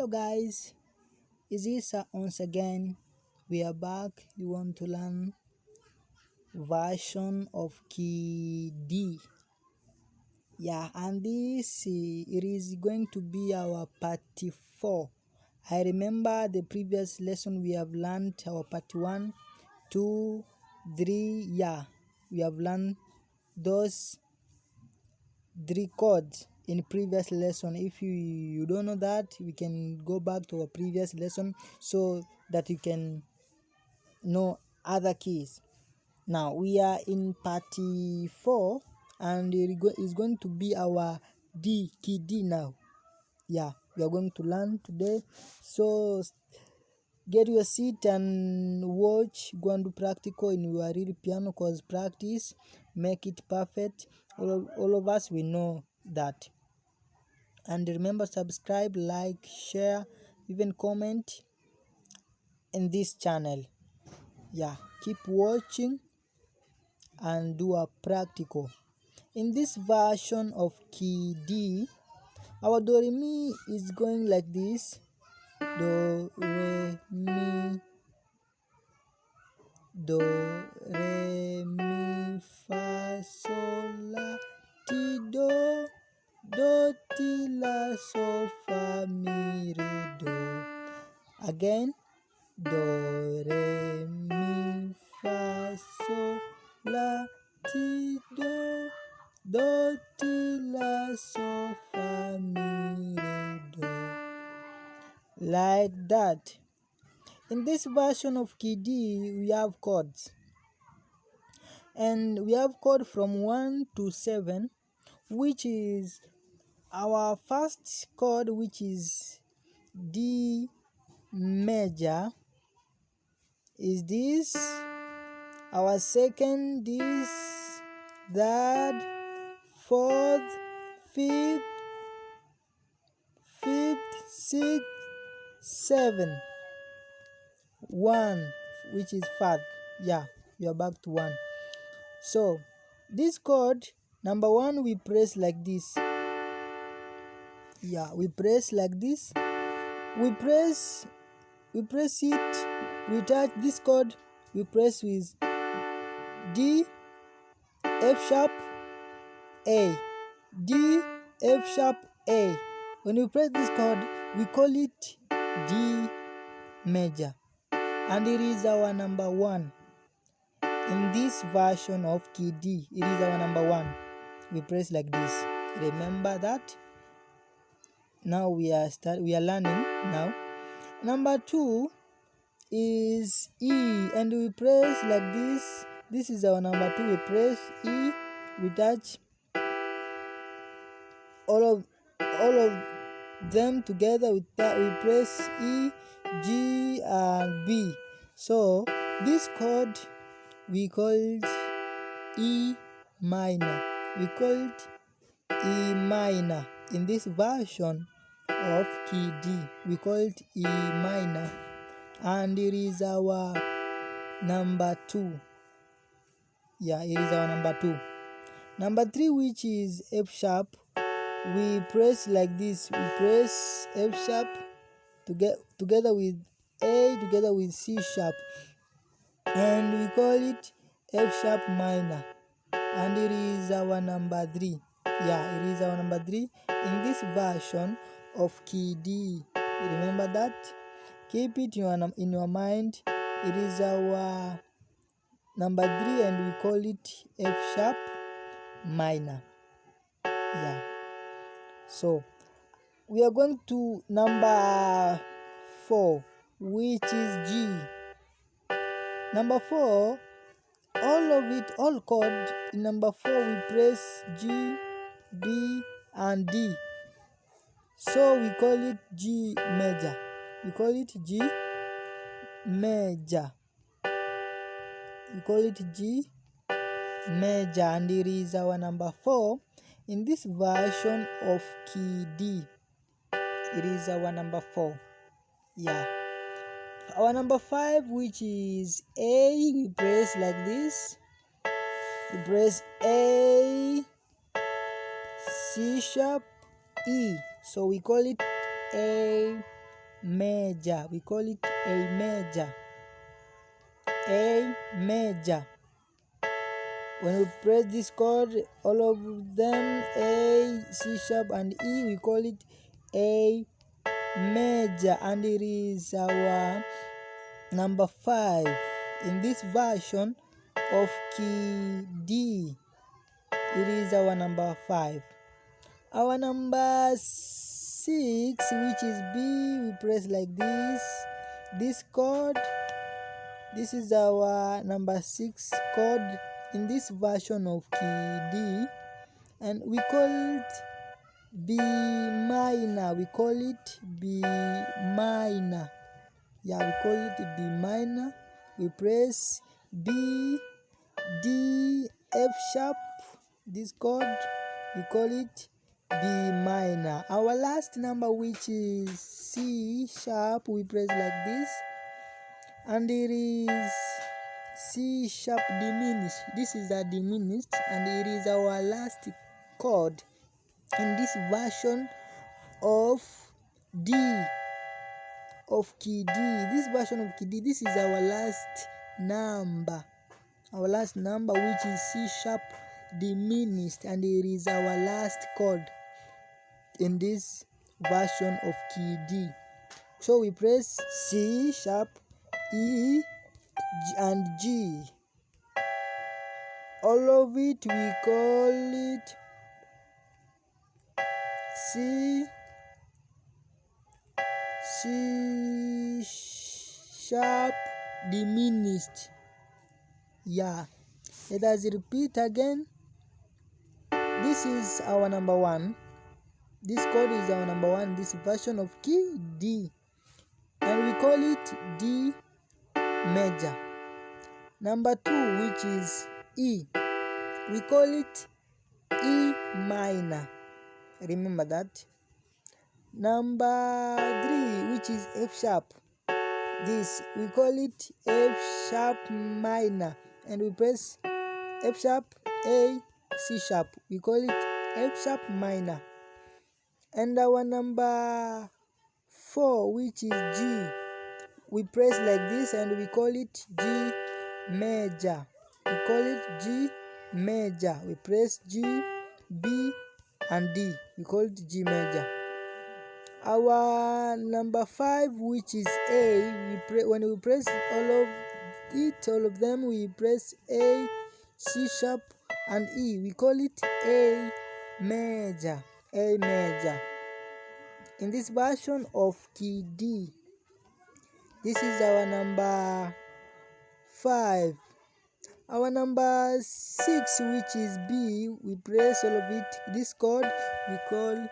Hello guys, it's Issa once again. We are back. You want to learn version of key D. Yeah, and this it is going to be our part 4. I remember the previous lesson we have learned our part 1, 2, 3. Yeah, we have learned those 3 chords in previous lesson. If you don't know that, we can go back to our previous lesson so that you can know other keys. Now we are in part 4 and it's going to be our D, key D now. Yeah, we are going to learn today, so get your seat and watch. Go and do practical in your real piano, cause practice make it perfect. All of us we know that. And remember, subscribe, like, share, even comment in this channel. Yeah, keep watching and do a practical. In this version of key D, our do re mi is going like this: do re mi, do re mi fa sol la ti do, do ti la so fa mi re do. Again, do re mi fa sol la ti do ti la so fa mi re do. Like that. In this version of key D, we have chords, and we have chord from 1 to 7, which is our first chord, which is D major, is this. Our second, this, third, fourth, fifth, sixth, 7, 1, which is fifth. Yeah, we are back to 1. So this chord number 1 we press like this. Yeah, we press like this. We press it. We touch this chord. We press with D, F sharp, A, D, F sharp, A. When we press this chord, we call it D major, and it is our number 1 in this version of key D. It is our number 1. We press like this. Remember that. Now we are learning now. Number 2 is E, and we press like this. This is our number 2. We press E. We touch all of them together. We press E, G, and B. So this chord we called E minor. We called E minor in this version of key D. We called E minor, and it is our number 2. Yeah, it is our number 2. Number 3, which is F sharp, we press like this. We press F sharp together with A, together with C sharp, and we call it F sharp minor, and it is our number 3. Yeah, it is our number 3 in this version of key D. Remember that. Keep it in your mind. It is our number 3, and we call it F sharp minor. Yeah. So we are going to number 4, which is G. Number 4, all chord in number 4 we press G, B, and D. So we call it G major. We call it G major. We call it G major, and it is our number 4 in this version of key D. It is our number 4. Yeah. Our number 5, which is A, we press like this. We press A, C sharp, E. So we call it A major. We call it A major. A major. When we press this chord, all of them, A, C sharp, and E, we call it A major, and it is our number 5 in this version of key D. It is our number 5. Our number 6, which is B, we press like this chord. This is our number 6 chord in this version of key D, and we call it B minor. We call it B minor. Yeah, we call it B minor. We press B, D, F sharp. This chord, we call it B minor. Our last number, which is C sharp, we press like this, and it is C sharp diminished. This is a diminished, and it is our last chord in this version of D, of key D. This version of key D, this is our last number. Our last number, which is C sharp diminished, and it is our last chord in this version of key D. So we press C sharp, E, and G. All of it, we call it C sharp diminished. Yeah, let us repeat again. This is our number 1. This chord is our number 1, this version of key D, and we call it D major. Number 2, which is E, we call it E minor. Remember that. Number 3, which is F sharp, this we call it F sharp minor, and we press F sharp, A, C sharp, we call it F sharp minor. And our number 4, which is G, we press like this, and we call it G major. We call it G major. We press G, B, and D. We call it G major. Our number 5, which is A, when we press all of them, we press A, C sharp, and E. We call it A major. A major. In this version of key D, this is our number 5. Our number 6, which is B, we press all of it. This chord we call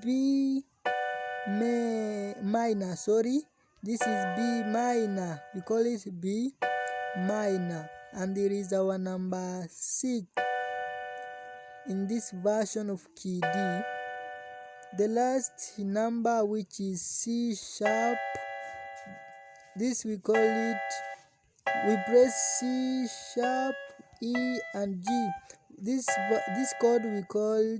B minor. This is B minor. We call it B minor, and there is our number 6 in this version of key D. The last number, which is C sharp, this we call it, we press C sharp, E, and G. This chord we call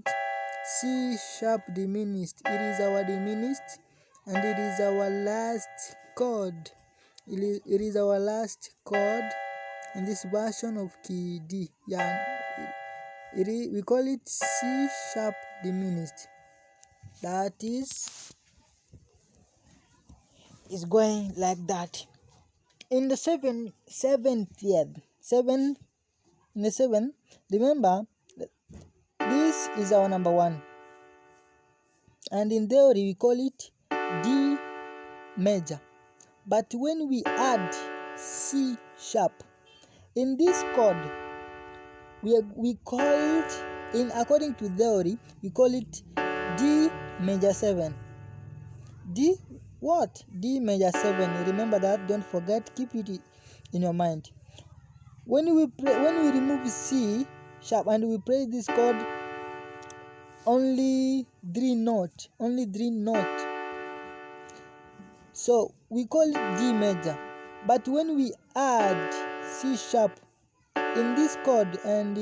C sharp diminished. It is our diminished, and it is our last chord. It is our last chord in this version of key D. Yeah, we call it C sharp diminished. That is going like that. In the seventh, remember this is our number 1, and in theory we call it D major. But when we add C sharp in this chord, we call it, according to theory, we call it D major 7. D major 7. Remember that. Don't forget. Keep it in your mind. When we remove C sharp and we play this chord, only 3 notes. So we call it D major. But when we add C sharp in this chord, and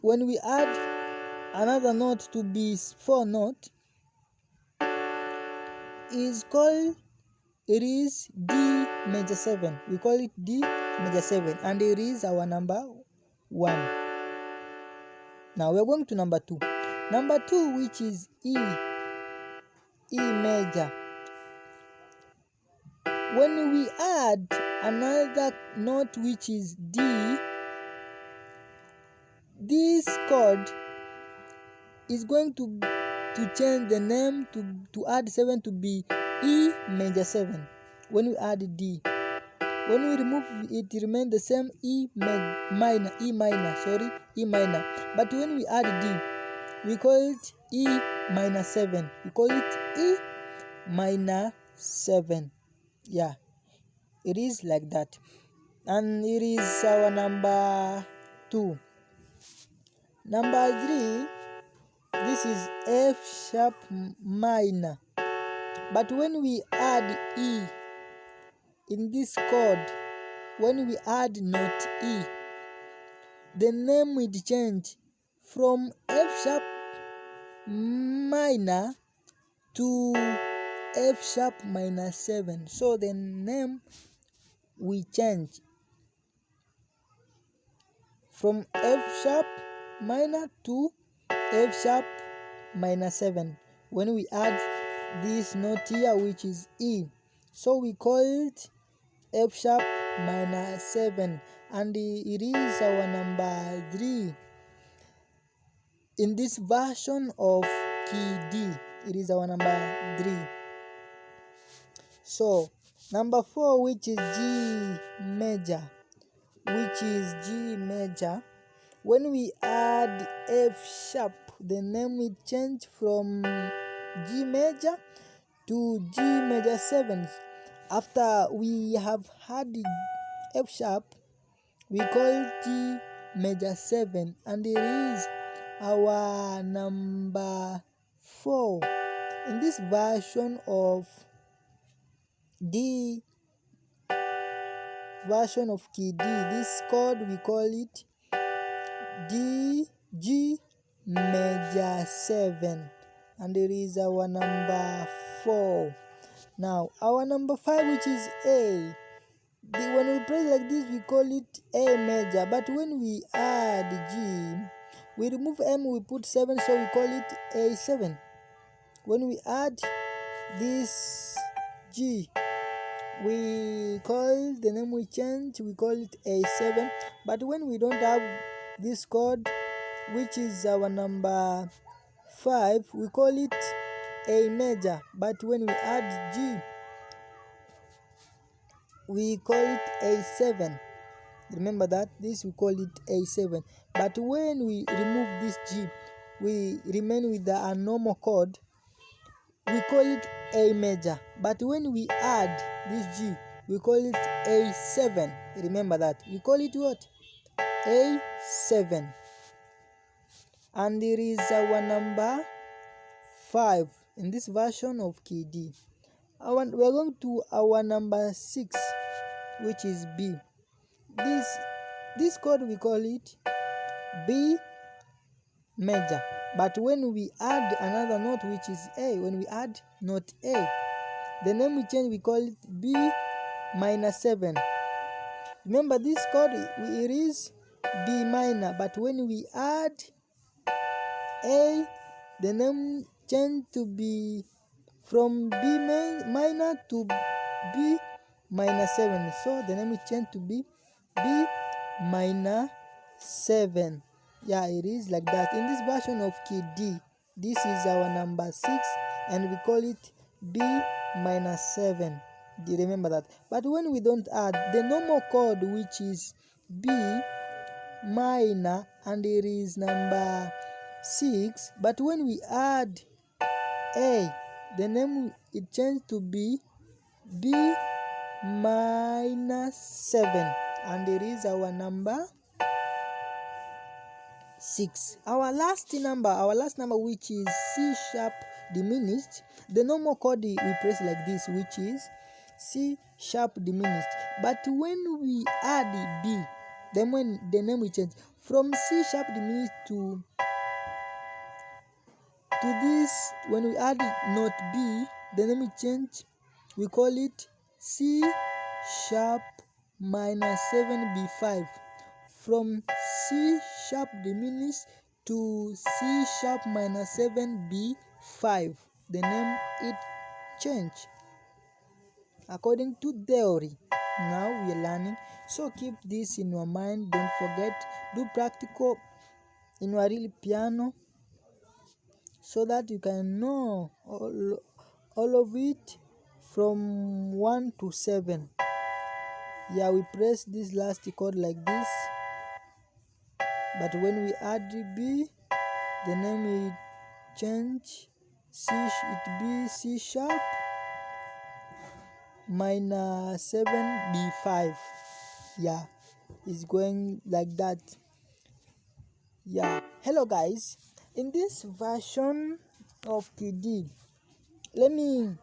when we add another note to be 4 note, is called, it is D major 7. We call it D major 7, and it is our number 1. Now we're going to number 2. Number 2, which is E major. When we add another note which is D, this chord is going to change the name to add 7 to be E major 7. When we add D, when we remove it, it remains the same E minor. But when we add D, we call it E minor 7. We call it E minor 7. Yeah, it is like that, and it is our number 2. Number 3, this is F sharp minor. But when we add E in this chord, when we add note E, the name will change from F sharp minor to F sharp minor 7. So the name will change from F sharp minor to F sharp minor 7 when we add this note here, which is E. So we call it F sharp minor 7, and it is our number 3 in this version of key D. It is our number 3. So number 4, which is G major, when we add F sharp, the name will change from G major to G major 7. After we have had F sharp, we call G major 7, and it is our number 4 in this version of D version of key D. This chord we call it G major 7, and it is our number 4. Now our number 5, which is A. When we play like this, we call it A major, but when we add G, we remove M, we put 7, so we call it A7. When we add this G, we call the name we change, we call it A7. But when we don't have this chord, which is our number 5, we call it A major. But when we add G, we call it A7. Remember that, this we call it A7. But when we remove this G, we remain with the normal chord, we call it A major. But when we add this G, we call it A7. Remember that, we call it what? A7. And it is our number 5 in this version of key D. We are going to our number 6, which is B. This chord we call it B major. But when we add another note, which is A, when we add note A, the name we change, we call it B minor 7. Remember this chord, it is B minor, but when we add A, the name change to be from B minor to B minor 7. So the name will change to be B minor 7. Yeah, it is like that. In this version of key D, this is our number 6, and we call it B minor 7. Do you remember that? But when we don't add the normal chord, which is B minor, and it is number 6, but when we add A, the name it changed to be B minor 7, and it is our number 6. Our last number, which is C sharp diminished. The normal chord we press like this, which is C sharp diminished. But when we add B, then when the name will change from C sharp diminished to this. When we add note B, the name we change, we call it C sharp minor 7 B5. From C sharp diminished to C sharp minor 7 B5, the name it changed according to theory. Now we are learning, so keep this in your mind. Don't forget, do practical in your real piano so that you can know all of it from 1 to 7. Yeah, we press this last chord like this, but when we add B, the name will change. It be C sharp minor 7 B5. Yeah, it's going like that. Yeah, hello guys, in this version of Knowing'keyD, let me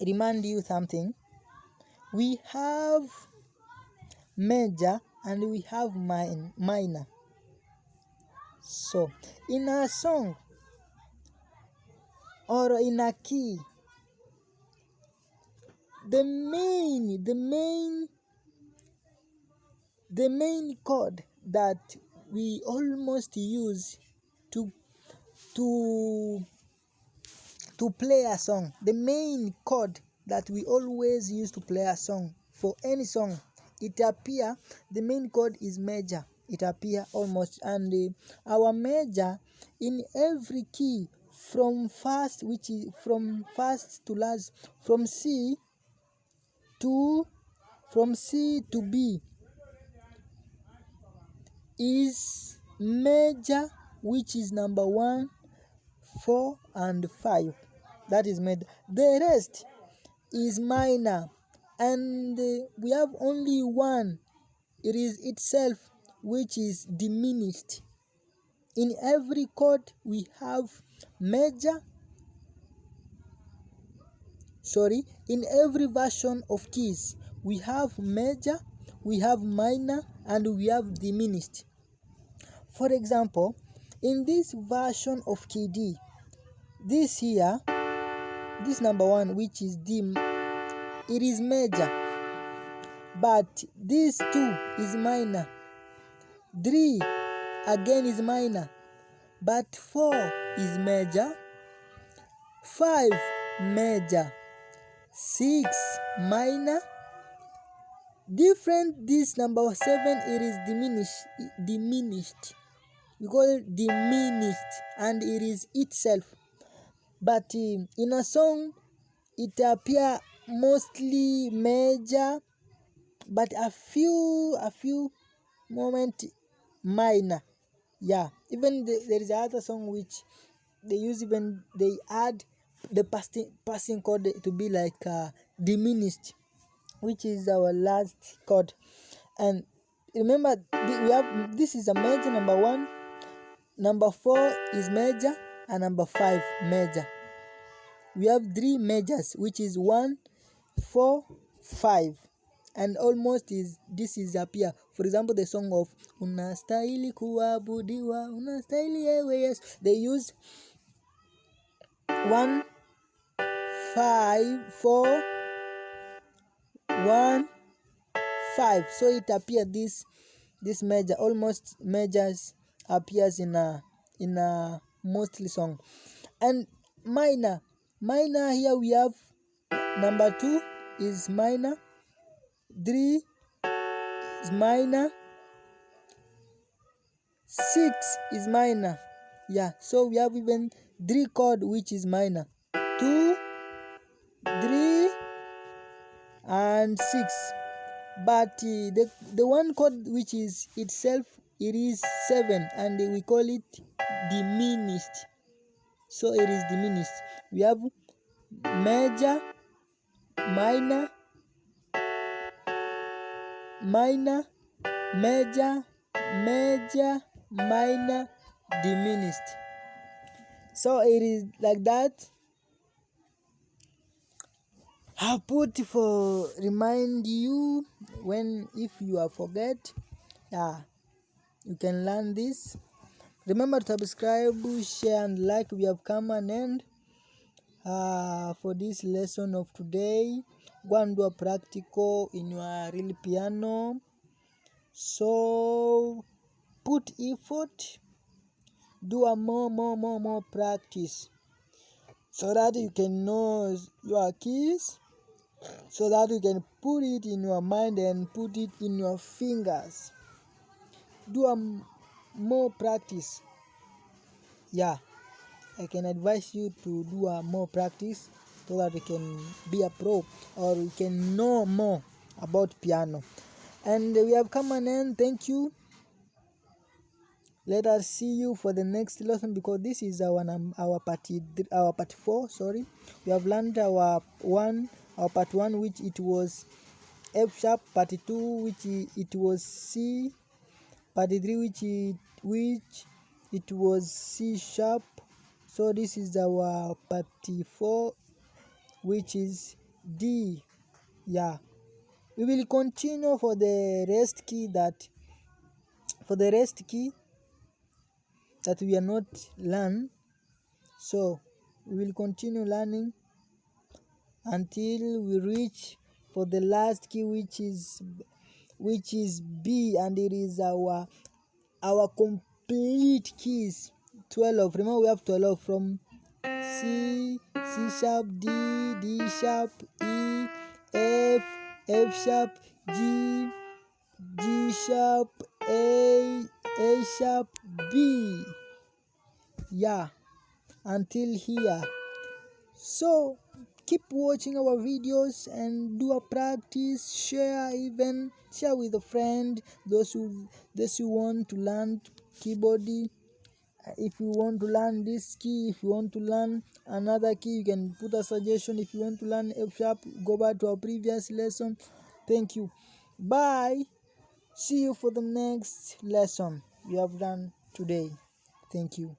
remind you something. We have major and we have minor. So in a song or in a key, the main chord that we almost use to play a song, the main chord that we always use to play a song for any song, it appear the main chord is major. It appear almost, and our major in every key from first, which is from first to last, from C to B is major, which is number 1, 4 and 5. That is major. The rest is minor, and we have only one. It is itself, which is diminished. In every chord we have major. In every version of keys we have major, we have minor, and we have diminished. For example, in this version of Knowing'keyD, this here, this number 1, which is D, it is major, but this 2 is minor, 3 again is minor, but 4 is major, 5 major, 6 minor. Different, this number 7, it is diminished. We call it diminished, and it is itself. But in a song, it appear mostly major, but a few moment minor. Yeah, even there is another song which they add the passing chord to be like diminished, which is our last chord. And remember, we have, this is a major, number 1, number 4 is major, and number 5 major. We have 3 majors, which is 1, 4, 5, and almost this is appear. For example, the song of unastahili kuabudiwa, unastahili ewe Yesu, they use 1, 5, 4, 1, 5. So it appears this major, almost majors appears in a mostly song. And minor here we have number 2 is minor, 3 is minor, 6 is minor. Yeah, so we have even 3 chord which is minor, 2, 3 and 6. But the one chord which is itself, it is 7, and we call it diminished. So it is diminished. We have major, minor, major, minor, diminished. So it is like that. I put for remind you if you have forget. Yeah, you can learn this. Remember to subscribe, share and like. We have come an end. for this lesson of today. Go and do a practical in your real piano. So put effort, do a more practice, so that you can know your keys, so that you can put it in your mind and put it in your fingers. Do a more practice. Yeah, I can advise you to do a more practice so that you can be a pro, or you can know more about piano. And we have come an end. Thank you. Let us see you for the next lesson, because this is our part 4. Sorry, we have learned our part 1, which it was F sharp. Part 2, which it was C. Part 3, which it was C sharp. So this is our part 4, which is D. Yeah, we will continue for the rest key that we are not learn. So we will continue learning until we reach for the last key, which is B, and it is our complete keys, 12. Remember, we have 12 from C sharp, D sharp, E, F sharp, G sharp, A sharp, B. Yeah, until here. So keep watching our videos and do a practice. Share with a friend, those who want to learn keyboard. If you want to learn this key, if you want to learn another key, you can put a suggestion. If you want to learn F sharp, go back to our previous lesson. Thank you. Bye. See you for the next lesson we have done today. Thank you.